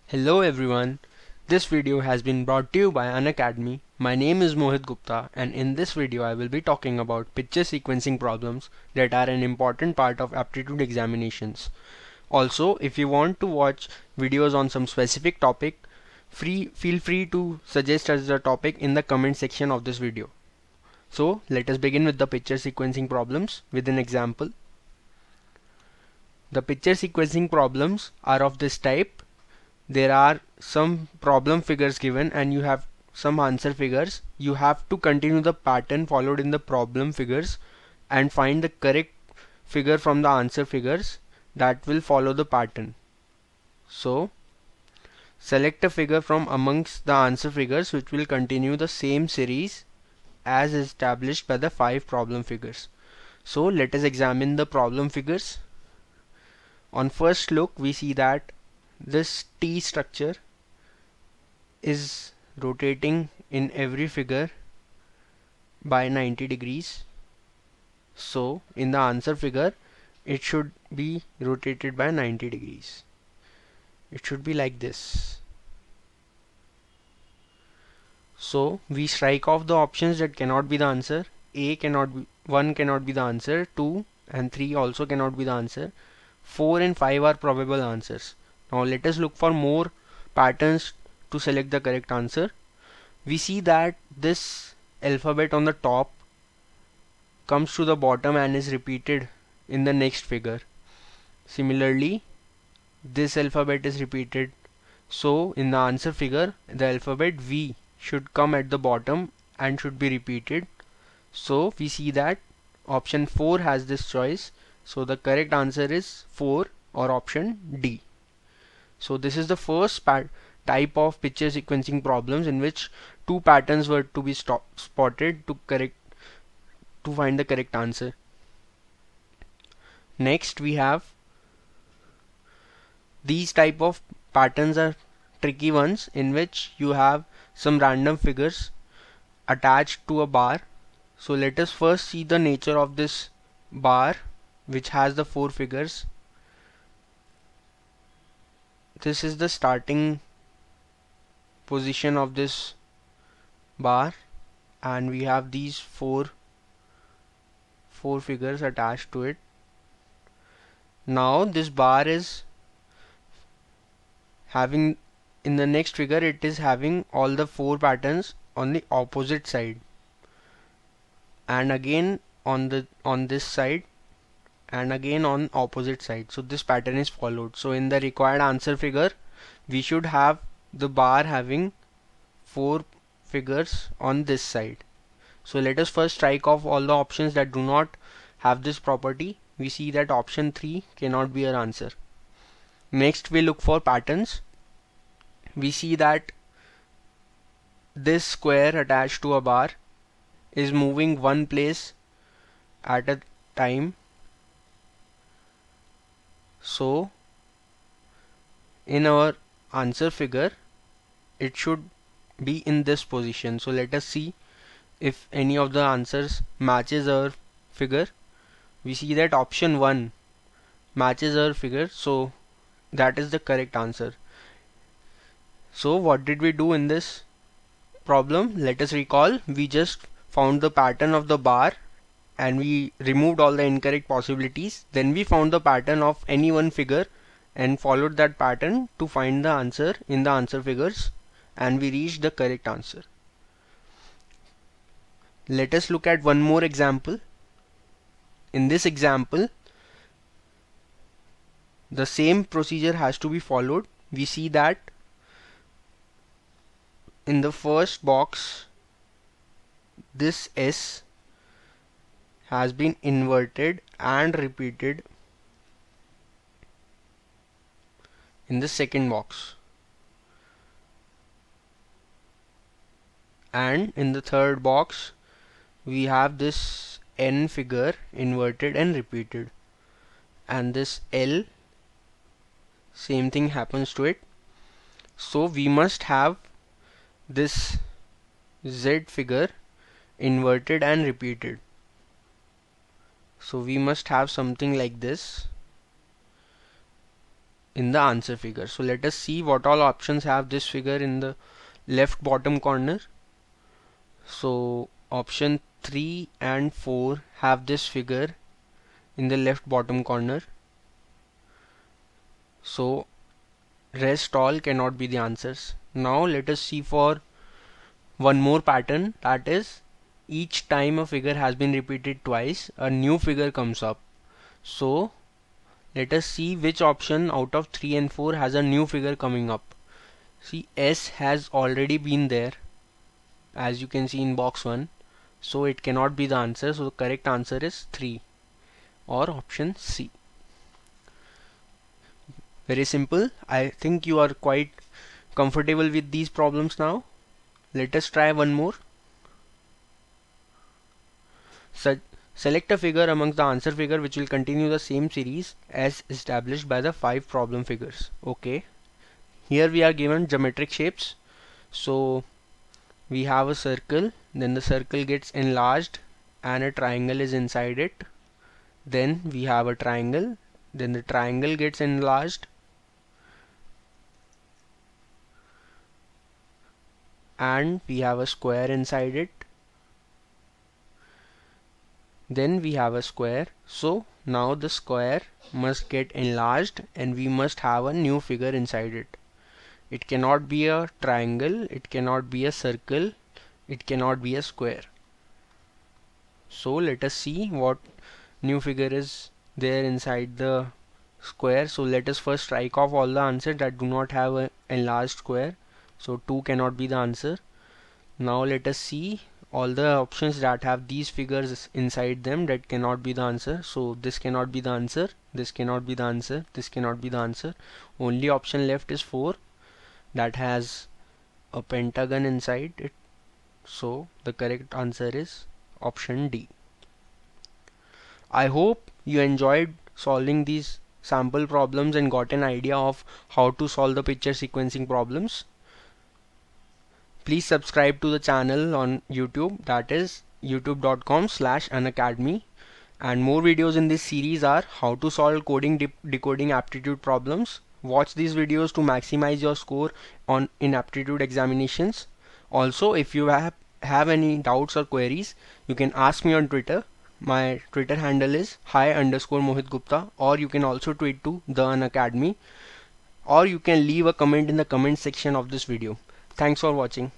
Hello everyone, this video has been brought to you by Unacademy. My name is Mohit Gupta and in this video I will be talking about picture sequencing problems that are an important part of aptitude examinations. Also, if you want to watch videos on some specific topic, feel free to suggest us the topic in the comment section of this video. So let us begin with the picture sequencing problems with an example. The picture sequencing problems are of this type. There are some problem figures given and you have some answer figures. You have to continue the pattern followed in the problem figures and find the correct figure from the answer figures that will follow the pattern. So select a figure from amongst the answer figures which will continue the same series as established by the 5 problem figures. So let us examine the problem figures. On first look we see that this T structure is rotating in every figure by 90 degrees. So in the answer figure it should be rotated by 90 degrees. It should be like this. So we strike off the options that cannot be the answer. 1 cannot be the answer, 2 and 3 also cannot be the answer. 4 and 5 are probable answers. Now let us look for more patterns to select the correct answer. We see that this alphabet on the top comes to the bottom and is repeated in the next figure. Similarly, this alphabet is repeated. So in the answer figure, the alphabet V should come at the bottom and should be repeated. So we see that option 4 has this choice. So the correct answer is 4 or option D. So this is the first type of picture sequencing problems in which two patterns were to be spotted to find the correct answer. Next we have these type of patterns are tricky ones in which you have some random figures attached to a bar. So let us first see the nature of this bar which has the 4 figures. This is the starting position of this bar and we have these four figures attached to it. Now this bar is having, in the next figure it is having all the 4 patterns on the opposite side and again on this side and again on opposite side. So this pattern is followed. So in the required answer figure we should have the bar having 4 figures on this side. So let us first strike off all the options that do not have this property. We see that option 3 cannot be our answer. Next we look for patterns. We see that this square attached to a bar is moving one place at a time. So in our answer figure it should be in this position. So let us see if any of the answers matches our figure. We see that option 1 matches our figure, so that is the correct answer. So what did we do in this problem? Let us recall. We just found the pattern of the bar and we removed all the incorrect possibilities. Then we found the pattern of any one figure and followed that pattern to find the answer in the answer figures and we reached the correct answer. Let us look at one more example. In this example the same procedure has to be followed. We see that in the first box this S has been inverted and repeated in the second box, and in the third box we have this N figure inverted and repeated, and this L, same thing happens to it. So we must have this Z figure inverted and repeated. So we must have something like this. in the answer figure. So let us see what all options have this figure in the left bottom corner. So option 3 and 4 have this figure in the left bottom corner. So rest all cannot be the answers. Now let us see for one more pattern, that is each time a figure has been repeated twice, a new figure comes up. So let us see which option out of 3 and 4 has a new figure coming up. See, S has already been there as you can see in box 1, so it cannot be the answer. So the correct answer is 3 or option C. Very simple. I think you are quite comfortable with these problems now. Let us try one more. Select a figure amongst the answer figure which will continue the same series as established by the 5 problem figures. Okay. Here we are given geometric shapes. So we have a circle, then the circle gets enlarged and a triangle is inside it. Then we have a triangle, then the triangle gets enlarged and we have a square inside it. Then we have a square. So now the square must get enlarged and we must have a new figure inside it. It cannot be a triangle, it cannot be a circle, it cannot be a square. So let us see what new figure is there inside the square. So let us first strike off all the answers that do not have an enlarged square. So 2 cannot be the answer. Now let us see all the options that have these figures inside them that cannot be the answer. So this cannot be the answer, this cannot be the answer, this cannot be the answer. Only option left is 4 that has a pentagon inside it. So the correct answer is option D. I hope you enjoyed solving these sample problems and got an idea of how to solve the picture sequencing problems. Please subscribe to the channel on YouTube, that is youtube.com/unacademy, and more videos in this series are how to solve coding decoding aptitude problems. Watch these videos to maximize your score in aptitude examinations. Also, if you have any doubts or queries, you can ask me on Twitter. My Twitter handle is hi_Mohit Gupta, or you can also tweet to the Unacademy, or you can leave a comment in the comment section of this video. Thanks for watching.